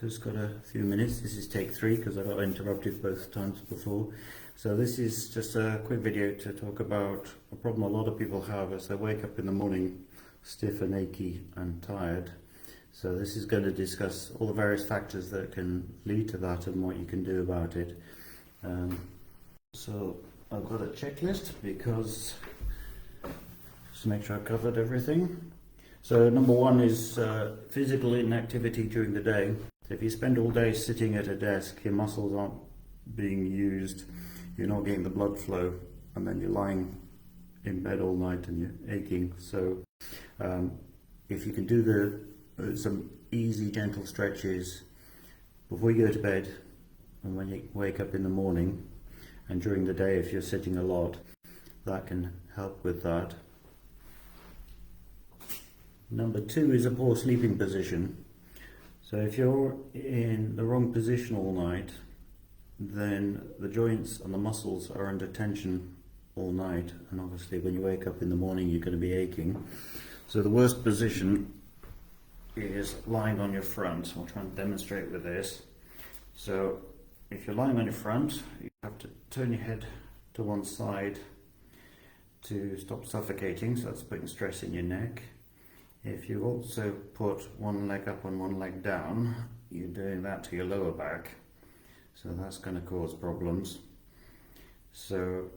Just got a few minutes. This is take 3 because I got interrupted both times before. So this is just a quick video to talk about a problem a lot of people have as they wake up in the morning stiff and achy and tired. So this is going to discuss all the various factors that can lead to that and what you can do about it. So I've got a checklist because just to make sure I've covered everything. So number 1 is physical inactivity during the day. So if you spend all day sitting at a desk, your muscles aren't being used, you're not getting the blood flow, and then you're lying in bed all night and you're aching. So if you can do some easy gentle stretches before you go to bed and when you wake up in the morning, and during the day if you're sitting a lot, that can help with that. Number 2 is a poor sleeping position. So if you're in the wrong position all night, then the joints and the muscles are under tension all night, and obviously when you wake up in the morning you're going to be aching. So the worst position is lying on your front. I'll try and demonstrate with this. So if you're lying on your front, you have to turn your head to one side to stop suffocating, so that's putting stress in your neck. If you also put one leg up and one leg down, you're doing that to your lower back, so that's going to cause problems. So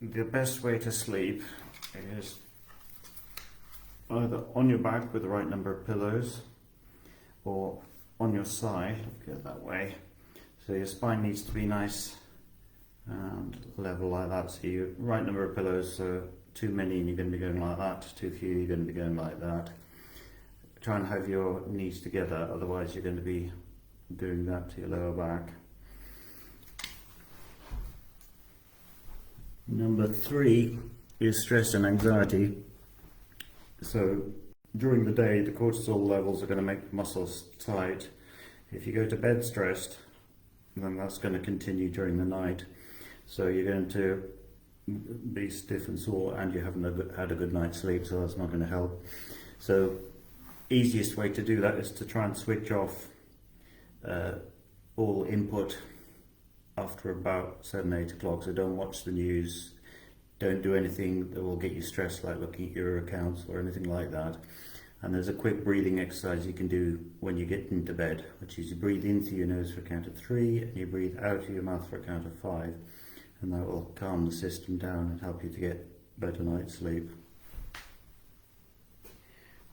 the best way to sleep is either on your back with the right number of pillows or on your side, go that way. So your spine needs to be nice and level like that, so you right number of pillows, so too many and you're going to be going like that, too few you're going to be going like that. Try and have your knees together, otherwise you're going to be doing that to your lower back. Number 3 is stress and anxiety. So during the day the cortisol levels are going to make the muscles tight. If you go to bed stressed, then that's going to continue during the night, so you're going to be stiff and sore and you haven't had a good night's sleep, so that's not going to help. So easiest way to do that is to try and switch off all input after about 7-8 o'clock. So don't watch the news, don't do anything that will get you stressed, like looking at your accounts or anything like that. And there's a quick breathing exercise you can do when you get into bed, which is you breathe in through your nose for a count of 3 and you breathe out through your mouth for a count of 5. And that will calm the system down and help you to get better night's sleep.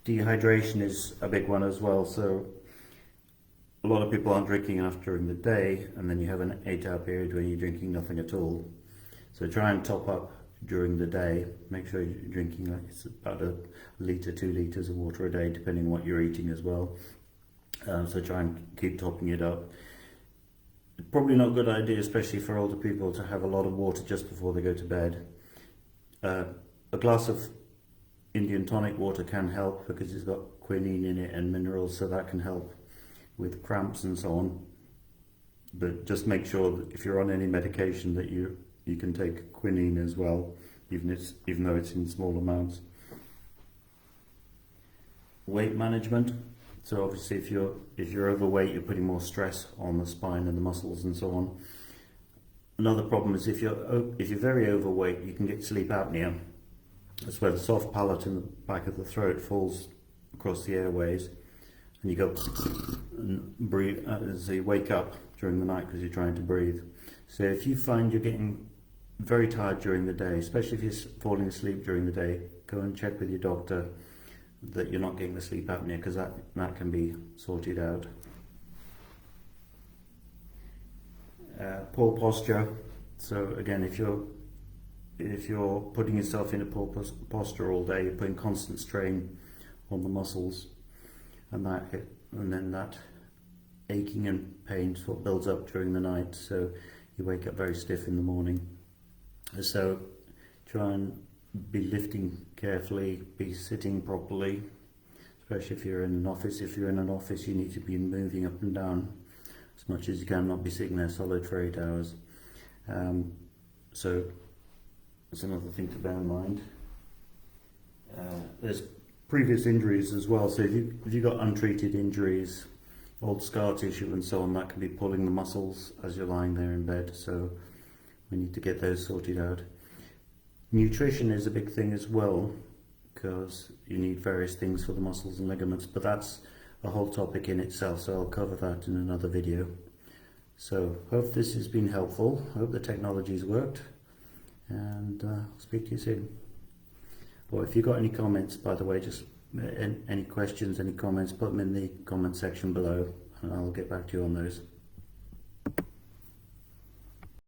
Dehydration is a big one as well. So a lot of people aren't drinking enough during the day, and then you have an 8-hour period where you're drinking nothing at all. So try and top up during the day. Make sure you're drinking like it's about a litre, 2 litres of water a day, depending on what you're eating as well. So try and keep topping it up. Probably not a good idea, especially for older people, to have a lot of water just before they go to bed. A glass of Indian tonic water can help because it's got quinine in it and minerals, so that can help with cramps and so on. But just make sure that if you're on any medication that you can take quinine as well, even though it's in small amounts. Weight management. So obviously if you're overweight, you're putting more stress on the spine and the muscles and so on. Another problem is if you're very overweight, you can get sleep apnea. That's where the soft palate in the back of the throat falls across the airways and you go and breathe as you wake up during the night because you're trying to breathe. So if you find you're getting very tired during the day, especially if you're falling asleep during the day, go and check with your doctor that you're not getting the sleep apnea, because that can be sorted out. Poor posture. So again, if you're putting yourself in a poor posture all day, you're putting constant strain on the muscles, and then that aching and pain sort of builds up during the night, so you wake up very stiff in the morning. So try and be lifting carefully, be sitting properly, especially if you're in an office. If you're in an office, you need to be moving up and down as much as you can, not be sitting there solid for 8 hours. So that's another thing to bear in mind. There's previous injuries as well. So if you've got untreated injuries, old scar tissue and so on, that can be pulling the muscles as you're lying there in bed. So we need to get those sorted out. Nutrition is a big thing as well, because you need various things for the muscles and ligaments, but that's a whole topic in itself, so I'll cover that in another video. So hope this has been helpful. Hope the technology's worked, and I'll speak to you soon. Or if you've got any comments, by the way, just any questions, any comments, put them in the comment section below and I'll get back to you on those.